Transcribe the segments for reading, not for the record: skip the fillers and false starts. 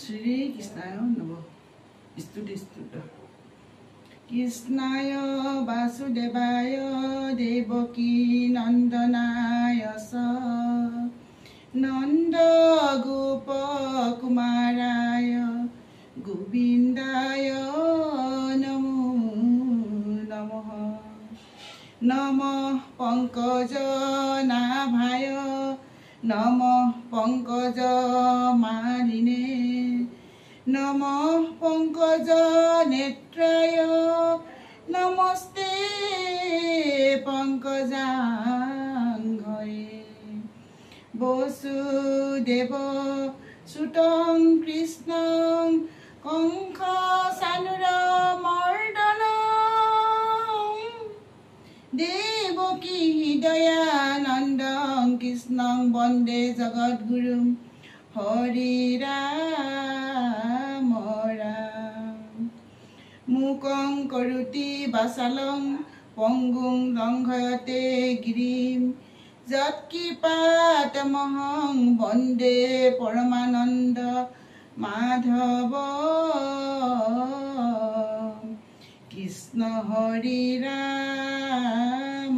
শ্রী কৃষ্ণায় নম স্তুতি স্তুত কৃষ্ণায় বাসুদেবায় দেবকী নন্দনায় চ নন্দ গোপ কুমারায় গোবিন্দায় নমো নমঃ নমঃ পঙ্কজ নাভায় নমঃ পঙ্কজ মালিনে নমঃ পঙ্কজ নেত্রায় নমস্তে পঙ্কজাঙ্ঘয়ে বসুদেব সুতং কৃষ্ণং কংস সানুর মর্দনং দেবকী দয়ানন্দং কৃষ্ণং বন্দে জগদ্গুরুম হরি রাম রাম মুকং করুতি বাসালং পঙ্গুং লঙ্ঘয়তে গিরিম যৎকৃপাতমহং বন্দে পরমানন্দ মাধব কৃষ্ণ হরি রাম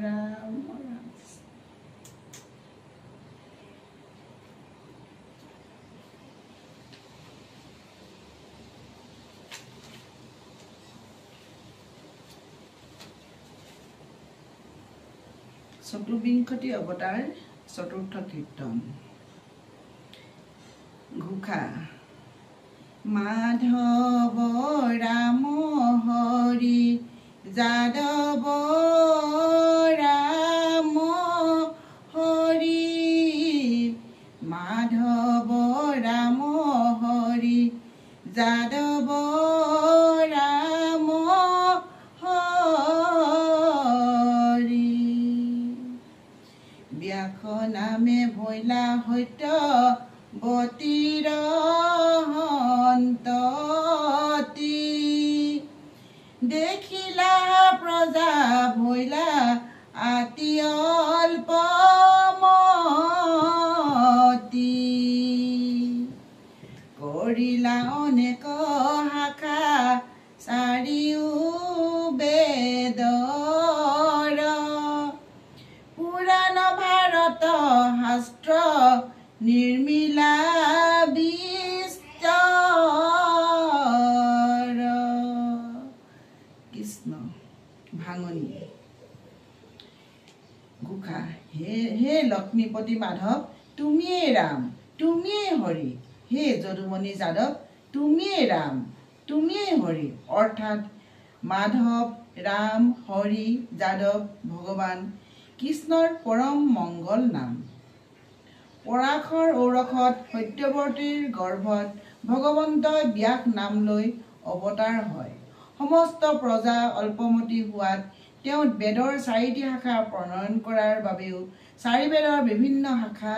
রাম রাম। চতুৰ্বিংশতি অৱতাৰ চতুৰ্থ কীৰ্তন ঘোষা মাধৱ ৰাম হৰি যাদৱ ৰাম হৰি মাধৱ ৰাম হৰি যাদৱ ৰাম হৰি ব্যাস নামে ভৈলা সত্য বতীৰ সন্ততি দেখিলা প্ৰজা ভৈলা আতি অল্পমতি কৰিলা অনেক শাখা চাৰিও বেদৰ পুৰাণ ভাৰত শাস্ত্ৰ নিৰ্মিলা বিস্তৰ কৃষ্ণ ভাঙনি ঘোষা হে লক্ষ্মীপতি মাধৱ তুমিয়েই ৰাম তুমিয়েই হৰি হে যদুমণি যাদৱ তুমিয়েই ৰাম তুমিয়েই হৰি অৰ্থাৎ মাধৱ ৰাম হৰি যাদৱ ভগৱান কৃষ্ণৰ পৰম মংগল নাম পৰাশৰ ঔৰসত সত্যৱতীৰ গৰ্ভত ভগৱন্তই ব্যাস নাম লৈ অৱতাৰ হয় সমস্ত প্ৰজা অল্পমতি হোৱাত তেওঁ বেদৰ 4টি শাখা প্ৰণয়ন কৰাৰ বাবেও 4 বেদৰ বিভিন্ন শাখা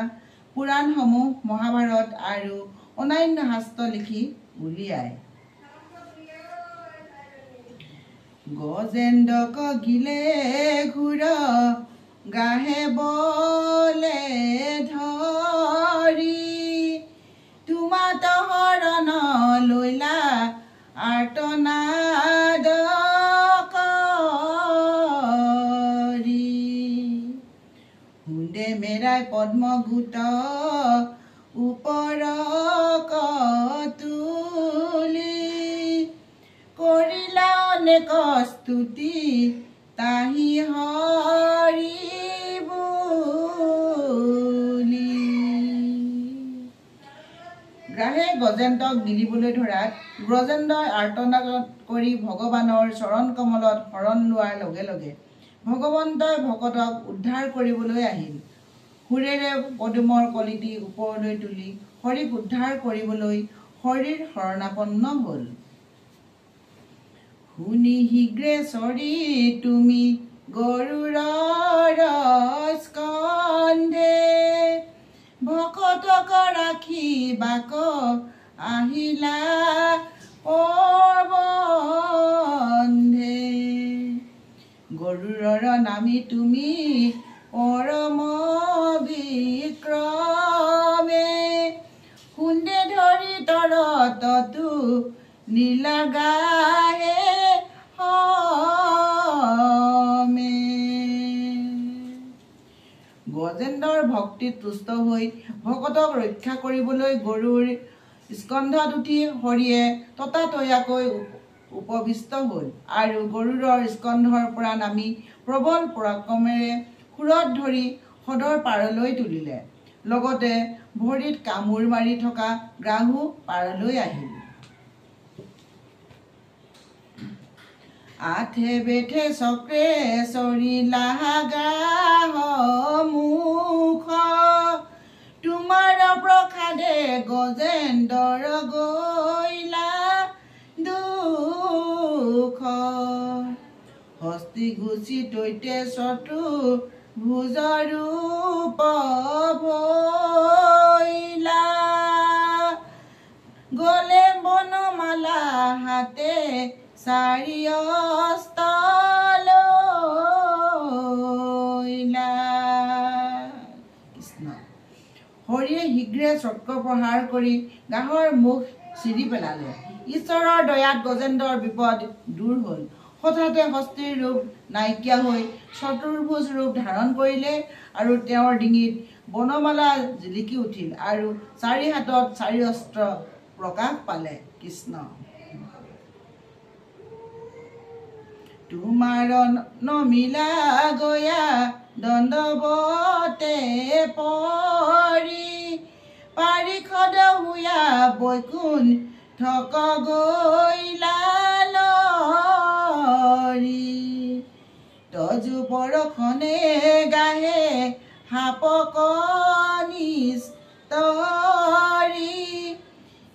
পুৰাণসমূহ মহাভাৰত আৰু অন্যান্য শাস্ত্ৰ লিখি উলিয়ায় গজেন্দ্ৰক গিলে ঘূৰ গাহে বলে ধৰি তোমাত হৰণ লৈলা আৰ্তনাদ কৰি হুন্দে মেৰাই পদ্মগুট ওপৰ তুলি কৰিলা অনেক স্তুতি তাহি হৰি বুলি গ্ৰাহে গজেন্দ্ৰক গিলিবলৈ ধৰাত ব্ৰজেন্দ্ৰই আৰ্তনাদ কৰি ভগৱানৰ চৰণ কমলত শৰণ লোৱাৰ লগে লগে ভগৱন্তই ভকতক উদ্ধাৰ কৰিবলৈ আহিল সুৰেৰে পদুমৰ কলিটি ওপৰলৈ তুলি হৰিক উদ্ধাৰ কৰিবলৈ হৰিৰ শৰণাপন্ন হ'ল শুনি শীঘ্ৰে চৰি তুমি গৰুড়ৰ স্কন্ধে ভকতক ৰাখি বাক আহিলা পৰবন্ধে গৰুড়ৰ নামি তুমি পৰম বিক্ৰমে খুন্দে হৰি তৰতু নীলাগাহে হমে। গজেন্দ্ৰৰ ভক্তিত তুষ্ট হৈ ভকতক ৰক্ষা কৰিবলৈ গৰুৰ স্কন্ধত উঠি হৰিয়ে ততাতৈয়াকৈ উপবিষ্ট হ'ল আৰু গৰুড়ৰ স্কন্ধৰ পৰা নামি প্ৰবল পৰাক্ৰমেৰে সুৰত ধৰি সদৰ পাৰলৈ তুলিলে। লগতে ভৰিত কামোৰ মাৰি থকা গ্ৰাহু পাৰলৈ আহিল। আঠে বেঠে চক্ৰে চৰি লাগাহ মুখ তোমাৰ প্ৰসাদে গজেন্দ্ৰ গৈলা দুখ। হস্তি গুচি তৈতে চতু ভুজৰূপ ভৈলা গলে বনমালা হাতে চাৰিয়স্তলৈলা। কৃষ্ণ। হৰিয়ে শীঘ্ৰে চক্ৰ প্ৰহাৰ কৰি গাহৰ মুখ চিৰি পেলালে। ঈশ্বৰৰ দয়াত গজেন্দ্ৰৰ বিপদ দূৰ হ'ল। হঠাতে হস্তীৰ ৰূপ নাইকিয়া হৈ চতুৰ্ভুজ ৰূপ ধাৰণ কৰিলে আৰু তেওঁৰ ডিঙিত বনমালা জিলিকি উঠিল আৰু চাৰি হাতত চাৰি অস্ত্ৰ প্ৰকাশ পালে। কৃষ্ণ। তোমাৰ নমিলা গয়া দণ্ডৱতে পৰি পাৰিষদ হুয়া বৈকুণ্ঠ গৈলা লৰি। তজু পৰখনে গাহে সাপক নিস্তৰি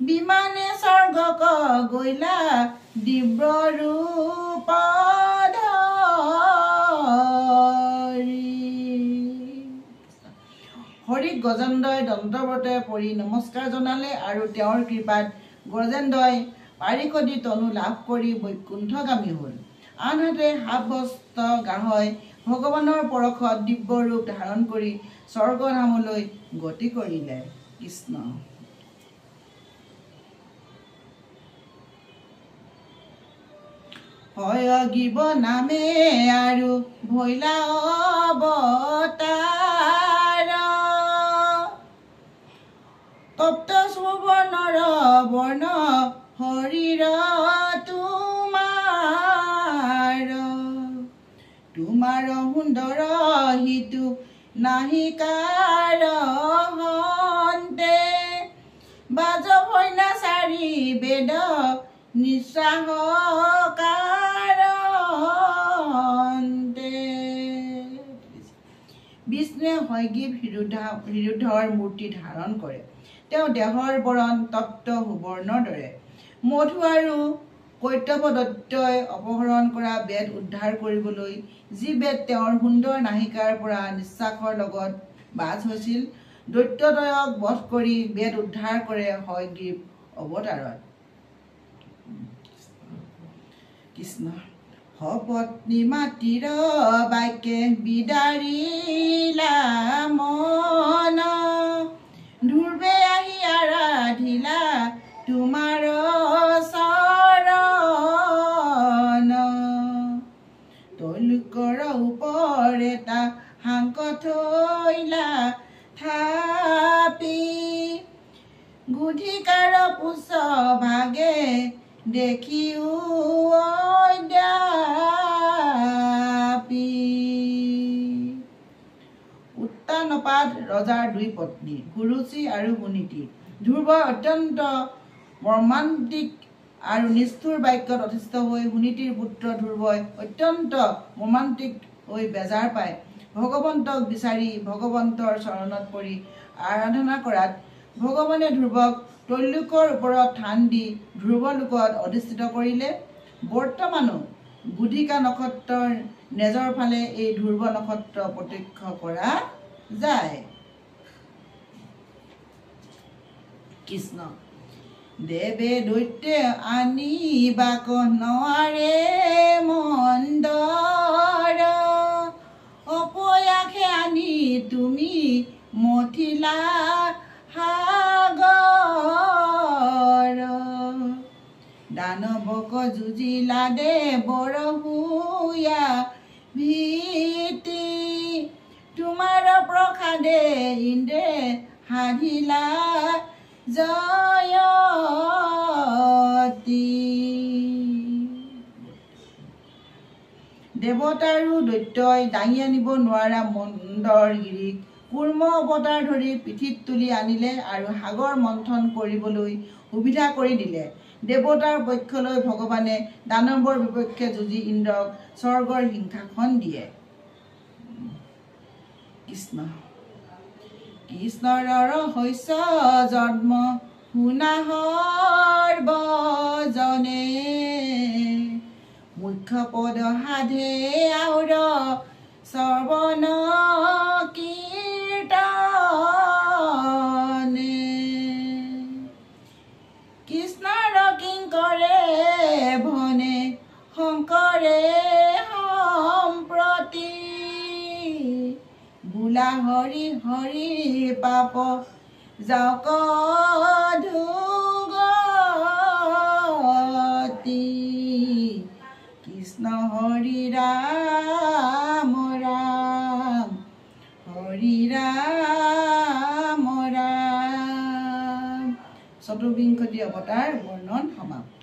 বিমানে স্বৰ্গক গৈলা দিব্য ৰূপ ধৰি। হৰিক গজেন্দ্ৰই দণ্ডৱতে পৰি নমস্কাৰ জনালে আৰু তেওঁৰ কৃপাত গজেন্দ্ৰই পাৰিষদী তনু লাভ কৰি বৈকুণ্ঠগামী হ'ল। আনহাতে সাপগ্ৰস্ত গাহই ভগৱানৰ পৰশত দিব্য ৰূপ ধাৰণ কৰি স্বৰ্গধামলৈ গতি কৰিলে। কৃষ্ণ। হয়গ্ৰীৱ নামে আৰু ভৈলা অৱতাৰ তপ্ত সুবৰ্ণৰ বৰ্ণ হৰিৰ তোমাৰ সুন্দৰ হিতু নাহিকাৰ হন্তে বাজভৈনা চাৰি বেদ নিঃশ্বাসকাৰন্তে। বিষ্ণুৱে হয়গ্ৰীৱ হৰিদ্ৰৰ মূৰ্তি ধাৰণ কৰে। তেওঁ দেহৰ বৰণ তপ্ত সুবৰ্ণৰ দৰে। মধু আৰু কৈতৱ দত্তই অপহৰণ কৰা বেদ উদ্ধাৰ কৰিবলৈ যি বেদ তেওঁৰ সুন্দৰ নাহিকাৰ পৰা নিশ্বাসৰ লগত বাজ হৈছিল, দৈত্যদয়ক বধ কৰি বেদ উদ্ধাৰ কৰে হয়গ্ৰীৱ অৱতাৰত। কৃষ্ণ। সপত্নী মাতৃৰ বাক্যে বিদাৰিলা মন ধ্ৰুৱে আহি আৰাধিলা তোমাৰ চৰণ। তৈলোকৰ ওপৰেতা হাংক থৈলা থাপি গুধিকাৰ পুছ ভাগে দেখিও উত্তানপাত ৰজাৰ দুই পত্নী সুৰুচি আৰু সুনীতি। ধ্ৰুৱই অত্যন্ত মৰ্মান্তিক আৰু নিষ্ঠুৰ বাক্যত অতিষ্ঠ হৈ সুনীতিৰ পুত্ৰ ধ্ৰুৱই অত্যন্ত মৰ্মান্তিক হৈ বেজাৰ পায় ভগৱন্তক বিচাৰি ভগৱন্তৰ চৰণত পৰি আৰাধনা কৰাত ভগৱানে ধ্ৰুৱক তৈলোকৰ ওপৰত থান দি ধ্ৰুৱলোকত অধিষ্ঠিত কৰিলে। বৰ্তমানো গুধিকা নক্ষত্ৰৰ নেজৰ ফালে এই ধ্ৰুৱ নক্ষত্ৰ প্ৰত্যক্ষ কৰা যায়। কৃষ্ণ। দেৱে দৈত্যে আনিবাক নোৱাৰে মন্দৰ অপয়াসে আনি তুমি মথিলা সাগৰ। যুঁজিলা দেৱৰ হুয়া ভীতি তোমাৰ প্ৰসাদে ইন্দ্ৰে সাধিলা জয়তি দেৱতাৰো দৈত্যই দাঙি আনিব নোৱাৰা মন্দৰগিৰিক কুৰ্ম অৱতাৰ ধৰি পিঠিত তুলি আনিলে আৰু সাগৰ মন্থন কৰিবলৈ সুবিধা কৰি দিলে। দেৱতাৰ পক্ষলৈ ভগৱানে দানৱৰ বিপক্ষে যুঁজি ইন্দ্ৰক স্বৰ্গৰ সিংহাসন দিয়ে। কৃষ্ণ কৃষ্ণৰ ৰহস্য জন্ম শুনা সৰ্বজনে মুখ্য পদ সাধে আউৰ শ্ৰৱণ কীৰ্তনে কৃষ্ণৰ কিংকৰে ভনে শংকৰে সম্প্ৰতি বোলা হৰি হৰি পাপ যাওক ধুগতি কৃষ্ণ হৰি ৰাম ৰাম হৰি ৰাম ৰাম। চতুৰ্বিংশতি অৱতাৰ বৰ্ণন সমাপ্ত।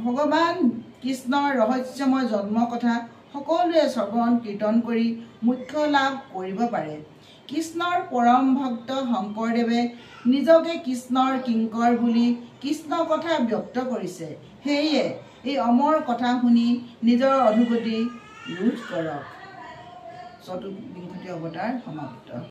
ভগৱান কৃষ্ণৰ ৰহস্যময় জন্ম কথা সকলোৱে শ্ৰৱণ কীৰ্তন কৰি মুখ্য লাভ কৰিব পাৰে। কৃষ্ণৰ পৰম ভক্ত শংকৰদেৱে নিজকে কৃষ্ণৰ কিংকৰ বুলি কৃষ্ণ কথা ব্যক্ত কৰিছে। সেয়ে এই অমৰ কথা শুনি নিজৰ অধোগতি ৰোধ কৰক। চতুৰ্বিংশতি অৱতাৰ সমাপ্ত।